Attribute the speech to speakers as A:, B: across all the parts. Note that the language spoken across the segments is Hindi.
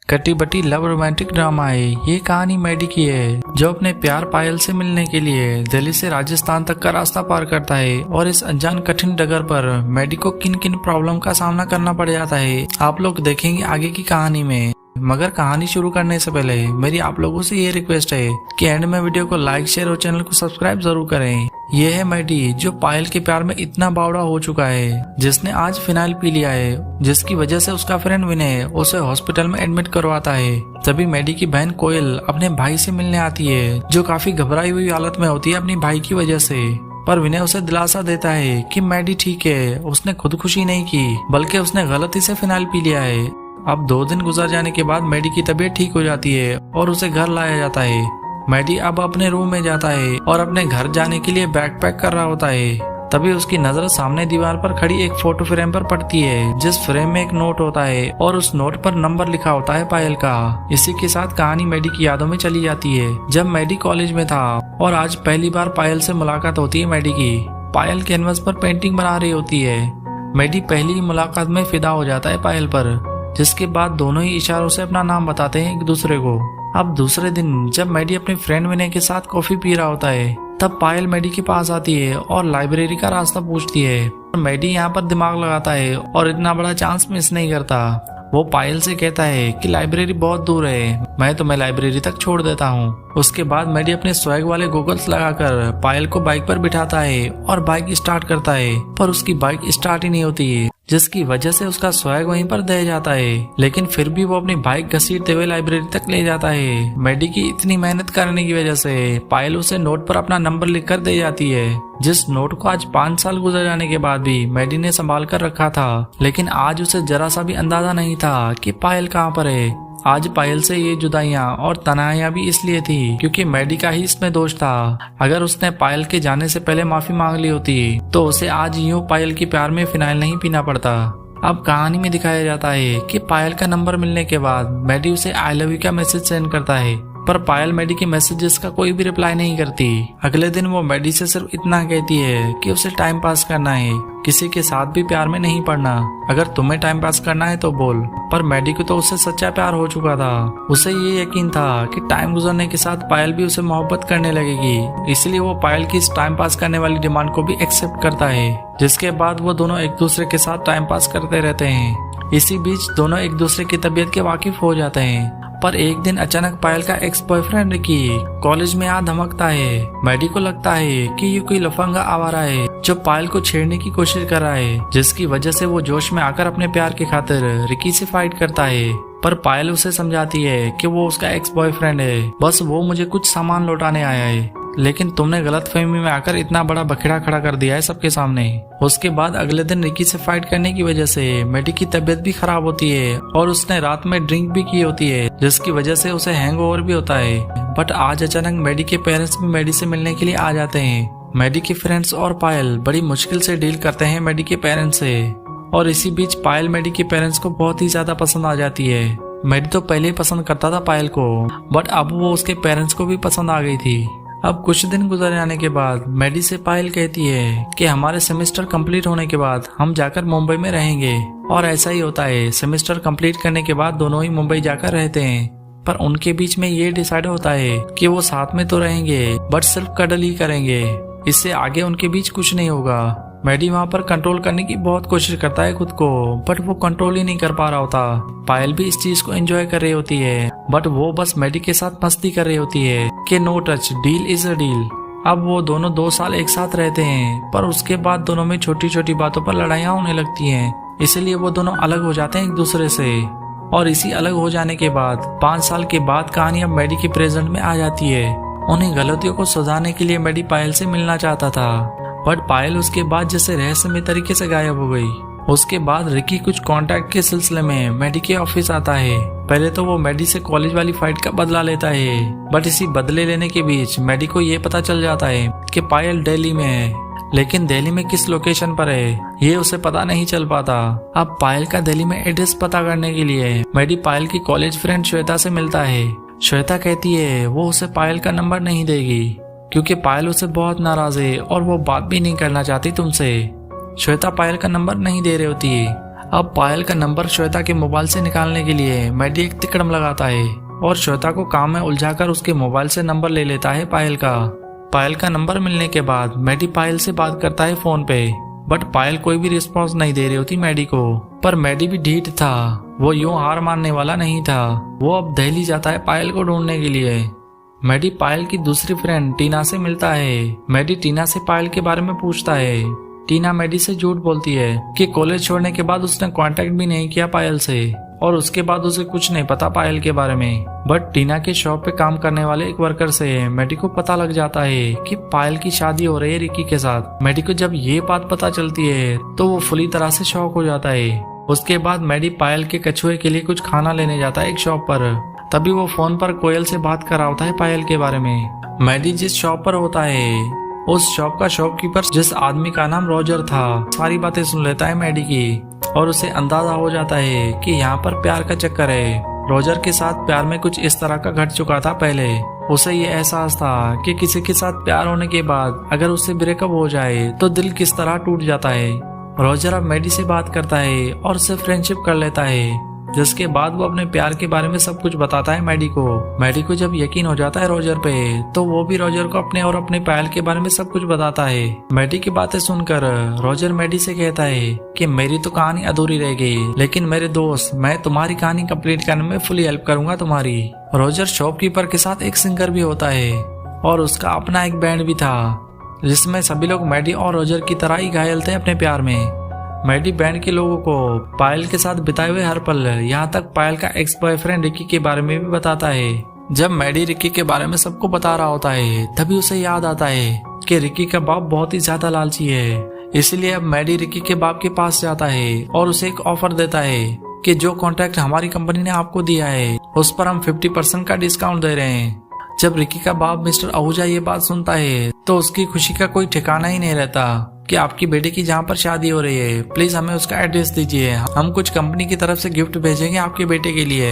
A: कटी बटी लव रोमांटिक ड्रामा है। ये कहानी मैडी की है, जो अपने प्यार पायल से मिलने के लिए दिल्ली से राजस्थान तक का रास्ता पार करता है। और इस अनजान कठिन डगर पर मैडी को किन किन प्रॉब्लम का सामना करना पड़ जाता है, आप लोग देखेंगे आगे की कहानी में। मगर कहानी शुरू करने से पहले मेरी आप लोगों से ये रिक्वेस्ट है कि एंड में वीडियो को लाइक शेयर और चैनल को सब्सक्राइब जरूर करें। ये है मैडी, जो पायल के प्यार में इतना बावड़ा हो चुका है, जिसने आज फिनाइल पी लिया है, जिसकी वजह से उसका फ्रेंड विनय उसे हॉस्पिटल में एडमिट करवाता है। तभी मैडी की बहन कोयल अपने भाई से मिलने आती है, जो काफी घबराई हुई हालत में होती है अपनी भाई की वजह से। पर विनय उसे दिलासा देता है कि मैडी ठीक है, उसने खुदकुशी नहीं की, बल्कि उसने गलती से फिनाइल पी लिया है। अब 2 दिन गुजर जाने के बाद मैडी की तबीयत ठीक हो जाती है और उसे घर लाया जाता है। मैडी अब अपने रूम में जाता है और अपने घर जाने के लिए बैग पैक कर रहा होता है। तभी उसकी नजर सामने दीवार पर खड़ी एक फोटो फ्रेम पर पड़ती है, जिस फ्रेम में एक नोट होता है और उस नोट पर नंबर लिखा होता है पायल का। इसी के साथ कहानी मैडी की यादों में चली जाती है, जब मैडी कॉलेज में था और आज पहली बार पायल से मुलाकात होती है मैडी की। पायल कैनवस पर पेंटिंग बना रही होती है। मैडी पहली मुलाकात में फिदा हो जाता है पायल पर, जिसके बाद दोनों ही इशारों से अपना नाम बताते हैं एक दूसरे को। अब दूसरे दिन जब मैडी अपने फ्रेंड विनय के साथ कॉफी पी रहा होता है, तब पायल मैडी के पास आती है और लाइब्रेरी का रास्ता पूछती है। मैडी यहाँ पर दिमाग लगाता है और इतना बड़ा चांस मिस नहीं करता। वो पायल से कहता है कि लाइब्रेरी बहुत दूर है, मैं तुम्हें लाइब्रेरी तक छोड़ देता हूँ। उसके बाद मैडी अपने स्वैग वाले गॉगल्स लगाकर पायल को बाइक पर बिठाता है और बाइक स्टार्ट करता है, पर उसकी बाइक स्टार्ट ही नहीं होती, जिसकी वजह से उसका स्वैग वहीं पर दह जाता है। लेकिन फिर भी वो अपनी बाइक घसीटते हुए लाइब्रेरी तक ले जाता है। मैडी की इतनी मेहनत करने की वजह से पायल उसे नोट पर अपना नंबर लिखकर दे जाती है, जिस नोट को आज 5 साल गुजर जाने के बाद भी मैडी ने संभाल कर रखा था। लेकिन आज उसे जरा सा भी अंदाजा नहीं था कि पायल कहाँ पर है। आज पायल से ये जुदाइयां और तनाइयां भी इसलिए थी क्योंकि मैडी का ही इसमें दोष था। अगर उसने पायल के जाने से पहले माफी मांग ली होती तो उसे आज यूं पायल के प्यार में फिनाइल नहीं पीना पड़ता। अब कहानी में दिखाया जाता है कि पायल का नंबर मिलने के बाद मैडी उसे आई लव यू का मैसेज सेंड करता है, पर पायल मैडी के मैसेजेस का कोई भी रिप्लाई नहीं करती। अगले दिन वो मैडी से सिर्फ इतना कहती है कि उसे टाइम पास करना है, किसी के साथ भी प्यार में नहीं पड़ना। अगर तुम्हें टाइम पास करना है तो बोल। पर मैडी को तो उससे सच्चा प्यार हो चुका था। उसे ये यकीन था कि टाइम गुजरने के साथ पायल भी उसे मोहब्बत करने लगेगी, इसलिए वो पायल की इस टाइम पास करने वाली डिमांड को भी एक्सेप्ट करता है। जिसके बाद वो दोनों एक दूसरे के साथ टाइम पास करते रहते हैं। इसी बीच दोनों एक दूसरे की तबीयत के वाकिफ हो जाते हैं। पर एक दिन अचानक पायल का एक्स बॉयफ्रेंड रिकी कॉलेज में आ धमकता है। मैडी को लगता है कि ये कोई लफंगा आवारा है जो पायल को छेड़ने की कोशिश कर रहा है, जिसकी वजह से वो जोश में आकर अपने प्यार की खातिर रिकी से फाइट करता है। पर पायल उसे समझाती है कि वो उसका एक्स बॉयफ्रेंड है, बस वो मुझे कुछ सामान लौटाने आया है, लेकिन तुमने गलतफहमी में आकर इतना बड़ा बखेड़ा खड़ा कर दिया है सबके सामने। उसके बाद अगले दिन रिकी से फाइट करने की वजह से मैडी की तबीयत भी खराब होती है और उसने रात में ड्रिंक भी की होती है, जिसकी वजह से उसे हैंगओवर भी होता है। बट आज अचानक मैडी के पेरेंट्स भी मैडी से मिलने के लिए आ जाते हैं। मैडी के फ्रेंड्स और पायल बड़ी मुश्किल से डील करते हैं मैडी के पेरेंट्स से। और इसी बीच पायल मैडी के पेरेंट्स को बहुत ही ज्यादा पसंद आ जाती है। मैडी तो पहले ही पसंद करता था पायल को, बट अब वो उसके पेरेंट्स को भी पसंद आ गई थी। अब कुछ दिन गुजर जाने के बाद मैडी से पायल कहती है कि हमारे सेमेस्टर कंप्लीट होने के बाद हम जाकर मुंबई में रहेंगे। और ऐसा ही होता है, सेमेस्टर कंप्लीट करने के बाद दोनों ही मुंबई जाकर रहते हैं। पर उनके बीच में ये डिसाइड होता है कि वो साथ में तो रहेंगे, बट सिर्फ कडल ही करेंगे, इससे आगे उनके बीच कुछ नहीं होगा। मैडी वहाँ पर कंट्रोल करने की बहुत कोशिश करता है खुद को, बट वो कंट्रोल ही नहीं कर पा रहा होता। पायल भी इस चीज को एंजॉय कर रही होती है, बट वो बस मैडी के साथ मस्ती कर रही होती है कि no touch, deal is a deal. अब वो दोनों 2 साल एक साथ रहते हैं, पर उसके बाद दोनों में छोटी छोटी बातों पर लड़ाइयाँ होने लगती हैं, इसलिए वो दोनों अलग हो जाते हैं एक दूसरे से। और इसी अलग हो जाने के बाद 5 साल के बाद कहानी अब मैडी के प्रेजेंट में आ जाती है। उन्हें गलतियों को सुधारने के लिए मैडी पायल से मिलना चाहता था, बट पायल उसके बाद जैसे रहस्यमय तरीके से गायब हो गई। उसके बाद रिकी कुछ कांटेक्ट के सिलसिले में मैडी के ऑफिस आता है। पहले तो वो मैडी से कॉलेज वाली फाइट का बदला लेता है, बट इसी बदले लेने के बीच मैडी को ये पता चल जाता है कि पायल दिल्ली में है, लेकिन दिल्ली में किस लोकेशन पर है ये उसे पता नहीं चल पाता। अब पायल का दिल्ली में एड्रेस पता करने के लिए मैडी पायल की कॉलेज फ्रेंड श्वेता से मिलता है। श्वेता कहती है वो उसे पायल का नंबर नहीं देगी क्योंकि पायल उसे बहुत नाराज है और वो बात भी नहीं करना चाहती तुमसे। श्वेता पायल का नंबर नहीं दे रही होती है। अब पायल का नंबर श्वेता के मोबाइल से निकालने के लिए मैडी एक तिकड़म लगाता है और श्वेता को काम में उलझाकर उसके मोबाइल से नंबर ले लेता है पायल का। पायल का नंबर मिलने के बाद मैडी पायल से बात करता है फोन पे, बट पायल कोई भी रिस्पॉन्स नहीं दे रही होती मैडी को। पर मैडी भी ढीठ था, वो यूं हार मानने वाला नहीं था। वो अब दिल्ली जाता है पायल को ढूंढने के लिए। मैडी पायल की दूसरी फ्रेंड टीना से मिलता है। मैडी टीना से पायल के बारे में पूछता है। टीना मैडी से झूठ बोलती है कि कॉलेज छोड़ने के बाद उसने कांटेक्ट भी नहीं किया पायल से और उसके बाद उसे कुछ नहीं पता पायल के बारे में। बट टीना के शॉप पे काम करने वाले एक वर्कर से मैडी को पता लग जाता है कि पायल की शादी हो रही है रिकी के साथ। मैडी को जब ये बात पता चलती है तो वो पूरी तरह से शॉक हो जाता है। उसके बाद मैडी पायल के कछुए के लिए कुछ खाना लेने जाता है एक शॉप पर। तभी वो फोन पर कोयल से बात कर रहा होता है पायल के बारे में। मैडी जिस शॉप पर होता है उस शॉप का शॉपकीपर जिस आदमी का नाम रॉजर था सारी बातें सुन लेता है मैडी की और उसे अंदाजा हो जाता है कि यहाँ पर प्यार का चक्कर है। रॉजर के साथ प्यार में कुछ इस तरह का घट चुका था पहले। उसे ये एहसास था कि किसी के साथ प्यार होने के बाद अगर उससे ब्रेकअप हो जाए तो दिल किस तरह टूट जाता है। रॉजर अब मैडी से बात करता है और उससे फ्रेंडशिप कर लेता है, जिसके बाद वो अपने प्यार के बारे में सब कुछ बताता है मैडी को। मैडी को जब यकीन हो जाता है रॉजर पे तो वो भी रॉजर को अपने और अपने पायल के बारे में सब कुछ बताता है। मैडी की बातें सुनकर रॉजर मैडी से कहता है कि मेरी तो कहानी अधूरी रह गई, लेकिन मेरे दोस्त मैं तुम्हारी कहानी कंप्लीट करने में फुली हेल्प करूंगा तुम्हारी। रॉजर शॉपकीपर के साथ एक सिंगर भी होता है और उसका अपना एक बैंड भी था जिसमें सभी लोग मैडी और रॉजर की तरह ही घायल थे अपने प्यार में। मैडी बैंड के लोगों को पायल के साथ बिताए हुए हर पल, यहाँ तक पायल का एक्स बॉयफ्रेंड रिकी के बारे में भी बताता है। जब मैडी रिकी के बारे में सबको बता रहा होता है तभी उसे याद आता है कि रिकी का बाप बहुत ही ज्यादा लालची है। इसलिए अब मैडी रिकी के बाप के पास जाता है और उसे एक ऑफर देता है कि जो कॉन्ट्रैक्ट हमारी कंपनी ने आपको दिया है उस पर हम 50% का डिस्काउंट दे रहे हैं। जब रिकी का बाप मिस्टर आहूजा ये बात सुनता है तो उसकी खुशी का कोई ठिकाना ही नहीं रहता कि आपकी बेटे की जहाँ पर शादी हो रही है प्लीज हमें उसका एड्रेस दीजिए, हम कुछ कंपनी की तरफ से गिफ्ट भेजेंगे आपके बेटे के लिए।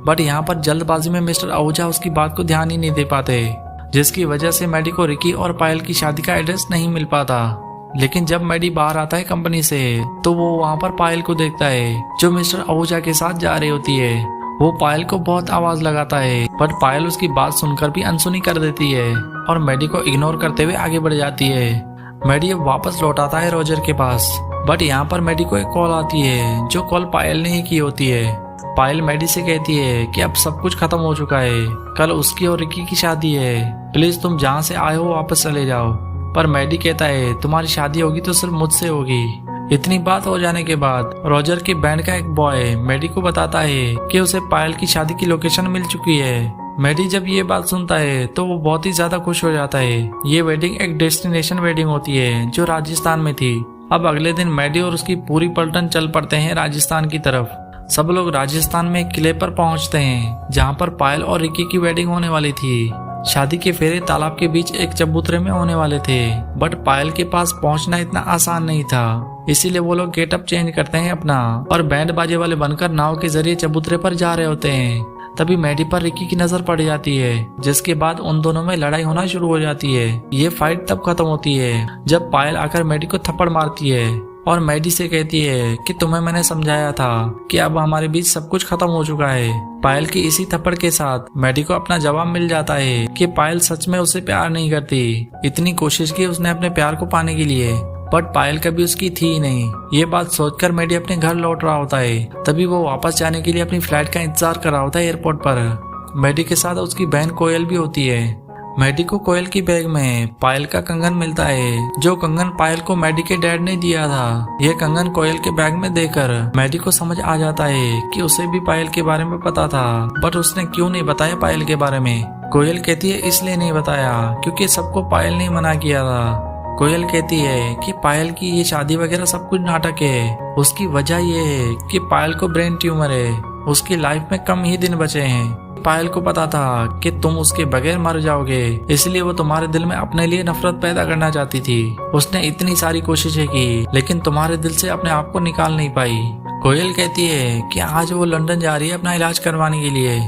A: बट यहाँ पर जल्दबाजी में मिस्टर आहूजा उसकी बात को ध्यान ही नहीं दे पाते, जिसकी वजह से मैडी को रिकी और पायल की शादी का एड्रेस नहीं मिल पाता। लेकिन जब मैडी बाहर आता है कंपनी से तो वो वहाँ पर पायल को देखता है जो मिस्टर आहूजा के साथ जा रही होती है। वो पायल को बहुत आवाज लगाता है बट पायल उसकी बात सुनकर भी अनसुनी कर देती है और मैडी को इग्नोर करते हुए आगे बढ़ जाती है। मैडी अब वापस लौट आता है रॉजर के पास, बट यहाँ पर मैडी को एक कॉल आती है जो कॉल पायल ने ही की होती है। पायल मैडी से कहती है कि अब सब कुछ खत्म हो चुका है, कल उसकी और रिकी की शादी है, प्लीज तुम जहाँ से आए हो वापस चले जाओ। पर मैडी कहता है तुम्हारी शादी होगी तो सिर्फ मुझसे होगी। इतनी बात हो जाने के बाद रॉजर के बैंड का एक बॉय मैडी को बताता है कि उसे पायल की शादी की लोकेशन मिल चुकी है। मैडी जब ये बात सुनता है तो वो बहुत ही ज्यादा खुश हो जाता है। ये वेडिंग एक डेस्टिनेशन वेडिंग होती है जो राजस्थान में थी। अब अगले दिन मैडी और उसकी पूरी पलटन चल पड़ते हैं राजस्थान की तरफ। सब लोग राजस्थान में एक किले पर पहुंचते हैं जहां पर पायल और रिकी की वेडिंग होने वाली थी। शादी के फेरे तालाब के बीच एक चबूतरे में होने वाले थे, बट पायल के पास पहुंचना इतना आसान नहीं था, इसीलिए वो लोग गेटअप चेंज करते हैं अपना और बैंड बाजे वाले बनकर नाव के जरिए चबूतरे पर जा रहे होते हैं। तभी मैडी पर रिकी की नजर पड़ जाती है, जिसके बाद उन दोनों में लड़ाई होना शुरू हो जाती है। ये फाइट तब खत्म होती है जब पायल आकर मैडी को थप्पड़ मारती है और मैडी से कहती है कि तुम्हें मैंने समझाया था कि अब हमारे बीच सब कुछ खत्म हो चुका है। पायल की इसी थप्पड़ के साथ मैडी को अपना जवाब मिल जाता है कि पायल सच में उसे प्यार नहीं करती। इतनी कोशिश की उसने अपने प्यार को पाने के लिए, बट पायल कभी उसकी थी ही नहीं। ये बात सोचकर मैडी अपने घर लौट रहा होता है। तभी वो वापस जाने के लिए अपनी फ्लाइट का इंतजार कर रहा होता है एयरपोर्ट पर। मैडी के साथ उसकी बहन कोयल भी होती है। मैडी को कोयल की बैग में पायल का कंगन मिलता है, जो कंगन पायल को मैडी के डैड ने दिया था। यह कंगन कोयल के बैग में देकर मैडी को समझ आ जाता है कि उसे भी पायल के बारे में पता था, बट उसने क्यों नहीं बताया पायल के बारे में। कोयल कहती है इसलिए नहीं बताया क्योंकि सबको पायल ने मना किया था। कोयल कहती है कि पायल की ये शादी वगैरह सब कुछ नाटक है। उसकी वजह ये है कि पायल को ब्रेन ट्यूमर है, उसकी लाइफ में कम ही दिन बचे हैं। पायल को पता था कि तुम उसके बगैर मर जाओगे, इसलिए वो तुम्हारे दिल में अपने लिए नफरत पैदा करना चाहती थी। उसने इतनी सारी कोशिशें की लेकिन तुम्हारे दिल से अपने आप को निकाल नहीं पाई। कोयल कहती है कि आज वो लंदन जा रही है अपना इलाज करवाने के लिए।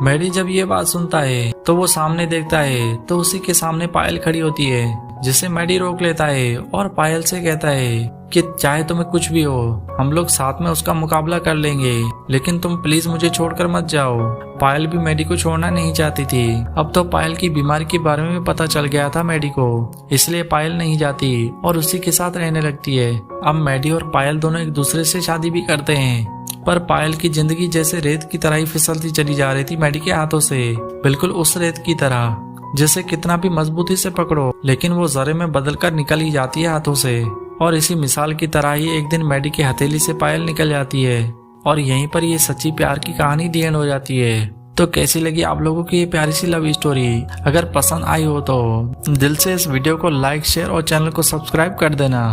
A: मैडी जब ये बात सुनता है तो वो सामने देखता है तो उसी के सामने पायल खड़ी होती है, जिसे मैडी रोक लेता है और पायल से कहता है कि चाहे तुम्हें कुछ भी हो, हम लोग साथ में उसका मुकाबला कर लेंगे, लेकिन तुम प्लीज मुझे छोड़कर मत जाओ। पायल भी मैडी को छोड़ना नहीं चाहती थी। अब तो पायल की बीमारी के बारे में पता चल गया था मैडी को, इसलिए पायल नहीं जाती और उसी के साथ रहने लगती है। अब मैडी और पायल दोनों एक दूसरे से शादी भी करते हैं, पर पायल की जिंदगी जैसे रेत की तरह ही फिसलती चली जा रही थी मैडी के हाथों से, बिल्कुल उस रेत की तरह जिसे कितना भी मजबूती से पकड़ो लेकिन वो जरे में बदलकर निकल ही जाती है हाथों से। और इसी मिसाल की तरह ही एक दिन मैडी की हथेली से पायल निकल जाती है और यहीं पर ये सच्ची प्यार की कहानी दी एंड हो जाती है। तो कैसी लगी आप लोगों की ये प्यारी सी लव स्टोरी? अगर पसंद आई हो तो दिल से इस वीडियो को लाइक, शेयर और चैनल को सब्सक्राइब कर देना।